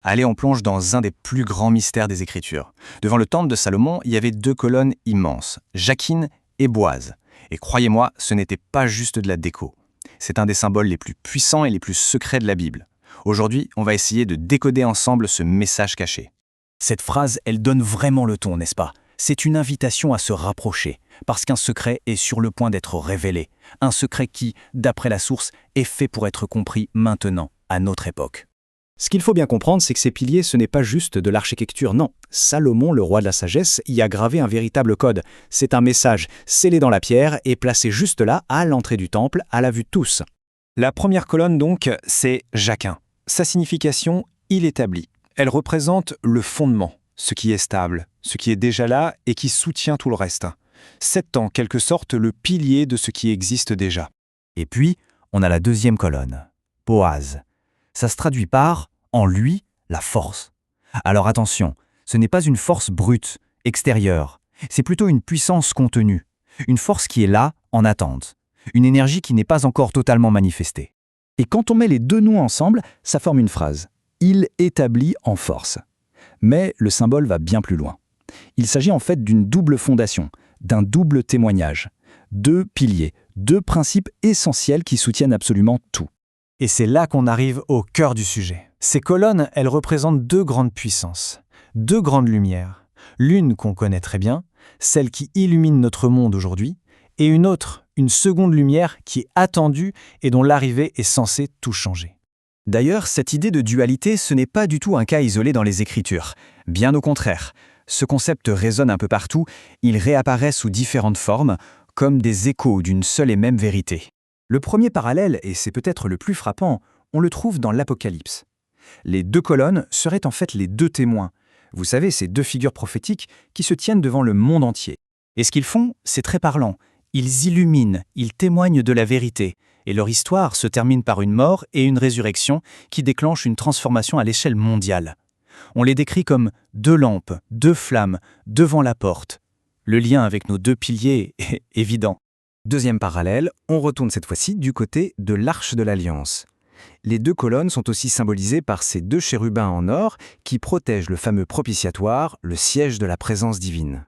Allez, on plonge dans un des plus grands mystères des Écritures. Devant le temple de Salomon, il y avait deux colonnes immenses, Jachin et Boaz. Et croyez-moi, ce n'était pas juste de la déco. C'est un des symboles les plus puissants et les plus secrets de la Bible. Aujourd'hui, on va essayer de décoder ensemble ce message caché. Cette phrase, elle donne vraiment le ton, n'est-ce pas? C'est une invitation à se rapprocher, parce qu'un secret est sur le point d'être révélé. Un secret qui, d'après la source, est fait pour être compris maintenant, à notre époque. Ce qu'il faut bien comprendre, c'est que ces piliers, ce n'est pas juste de l'architecture, non. Salomon, le roi de la sagesse, y a gravé un véritable code. C'est un message scellé dans la pierre et placé juste là, à l'entrée du temple, à la vue de tous. La première colonne donc, c'est Jachin. Sa signification, il établit. Elle représente le fondement, ce qui est stable, ce qui est déjà là et qui soutient tout le reste. C'est en quelque sorte le pilier de ce qui existe déjà. Et puis, on a la deuxième colonne, Boaz. Ça se traduit par, en lui, la force. Alors attention, ce n'est pas une force brute, extérieure. C'est plutôt une puissance contenue. Une force qui est là, en attente. Une énergie qui n'est pas encore totalement manifestée. Et quand on met les deux noms ensemble, ça forme une phrase. Il établit en force. Mais le symbole va bien plus loin. Il s'agit en fait d'une double fondation, d'un double témoignage. Deux piliers, deux principes essentiels qui soutiennent absolument tout. Et c'est là qu'on arrive au cœur du sujet. Ces colonnes, elles représentent deux grandes puissances, deux grandes lumières. L'une qu'on connaît très bien, celle qui illumine notre monde aujourd'hui, et une autre, une seconde lumière qui est attendue et dont l'arrivée est censée tout changer. D'ailleurs, cette idée de dualité, ce n'est pas du tout un cas isolé dans les Écritures. Bien au contraire, ce concept résonne un peu partout, il réapparaît sous différentes formes, comme des échos d'une seule et même vérité. Le premier parallèle, et c'est peut-être le plus frappant, on le trouve dans l'Apocalypse. Les deux colonnes seraient en fait les deux témoins. Vous savez, ces deux figures prophétiques qui se tiennent devant le monde entier. Et ce qu'ils font, c'est très parlant. Ils illuminent, ils témoignent de la vérité. Et leur histoire se termine par une mort et une résurrection qui déclenchent une transformation à l'échelle mondiale. On les décrit comme deux lampes, deux flammes, devant la porte. Le lien avec nos deux piliers est évident. Deuxième parallèle, on retourne cette fois-ci du côté de l'Arche de l'Alliance. Les deux colonnes sont aussi symbolisées par ces deux chérubins en or qui protègent le fameux propitiatoire, le siège de la présence divine.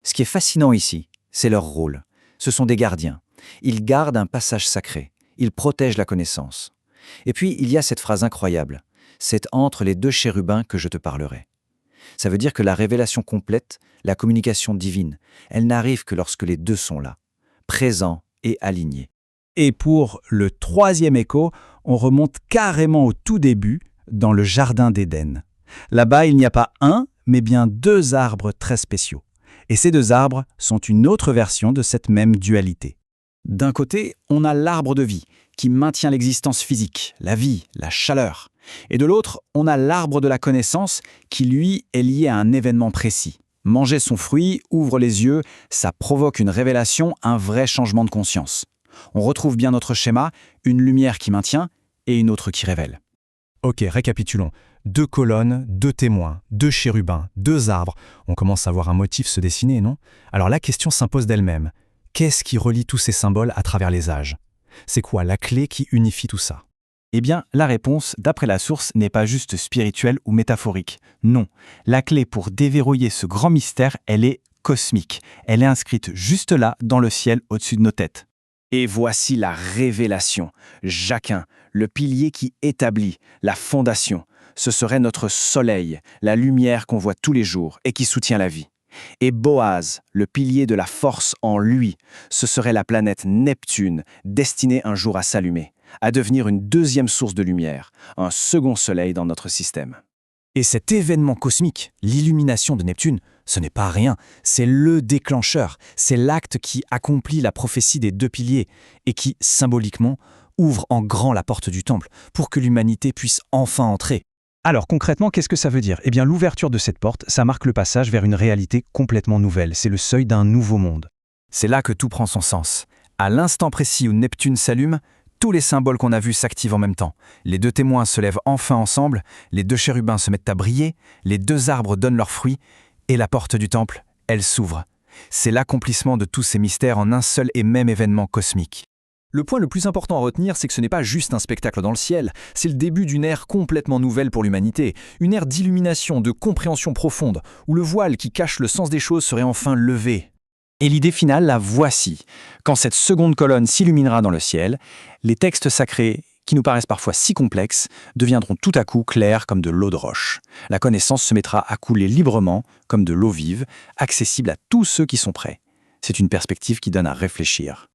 Ce qui est fascinant ici, c'est leur rôle. Ce sont des gardiens. Ils gardent un passage sacré. Ils protègent la connaissance. Et puis, il y a cette phrase incroyable. C'est entre les deux chérubins que je te parlerai. Ça veut dire que la révélation complète, la communication divine, elle n'arrive que lorsque les deux sont là, présents et alignés. Et pour le troisième écho, on remonte carrément au tout début, dans le Jardin d'Éden. Là-bas, il n'y a pas un, mais bien deux arbres très spéciaux. Et ces deux arbres sont une autre version de cette même dualité. D'un côté, on a l'arbre de vie, qui maintient l'existence physique, la vie, la chaleur. Et de l'autre, on a l'arbre de la connaissance, qui lui est lié à un événement précis. Manger son fruit ouvre les yeux, ça provoque une révélation, un vrai changement de conscience. On retrouve bien notre schéma, une lumière qui maintient et une autre qui révèle. Ok, récapitulons. Deux colonnes, deux témoins, deux chérubins, deux arbres. On commence à voir un motif se dessiner, non? Alors la question s'impose d'elle-même. Qu'est-ce qui relie tous ces symboles à travers les âges? C'est quoi la clé qui unifie tout ça? Eh bien, la réponse, d'après la source, n'est pas juste spirituelle ou métaphorique. Non, la clé pour déverrouiller ce grand mystère, elle est cosmique. Elle est inscrite juste là, dans le ciel, au-dessus de nos têtes. Et voici la révélation. Jachin, le pilier qui établit la fondation. Ce serait notre soleil, la lumière qu'on voit tous les jours et qui soutient la vie. Et Boaz, le pilier de la force en lui, ce serait la planète Neptune, destinée un jour à s'allumer, à devenir une deuxième source de lumière, un second soleil dans notre système. Et cet événement cosmique, l'illumination de Neptune, ce n'est pas rien, c'est le déclencheur, c'est l'acte qui accomplit la prophétie des deux piliers et qui, symboliquement, ouvre en grand la porte du temple pour que l'humanité puisse enfin entrer. Alors concrètement, qu'est-ce que ça veut dire? Eh bien, l'ouverture de cette porte, ça marque le passage vers une réalité complètement nouvelle. C'est le seuil d'un nouveau monde. C'est là que tout prend son sens. À l'instant précis où Neptune s'allume, tous les symboles qu'on a vus s'activent en même temps. Les deux témoins se lèvent enfin ensemble, les deux chérubins se mettent à briller, les deux arbres donnent leurs fruits, et la porte du temple, elle s'ouvre. C'est l'accomplissement de tous ces mystères en un seul et même événement cosmique. Le point le plus important à retenir, c'est que ce n'est pas juste un spectacle dans le ciel, c'est le début d'une ère complètement nouvelle pour l'humanité, une ère d'illumination, de compréhension profonde, où le voile qui cache le sens des choses serait enfin levé. Et l'idée finale, la voici. Quand cette seconde colonne s'illuminera dans le ciel, les textes sacrés, qui nous paraissent parfois si complexes, deviendront tout à coup clairs comme de l'eau de roche. La connaissance se mettra à couler librement, comme de l'eau vive, accessible à tous ceux qui sont prêts. C'est une perspective qui donne à réfléchir.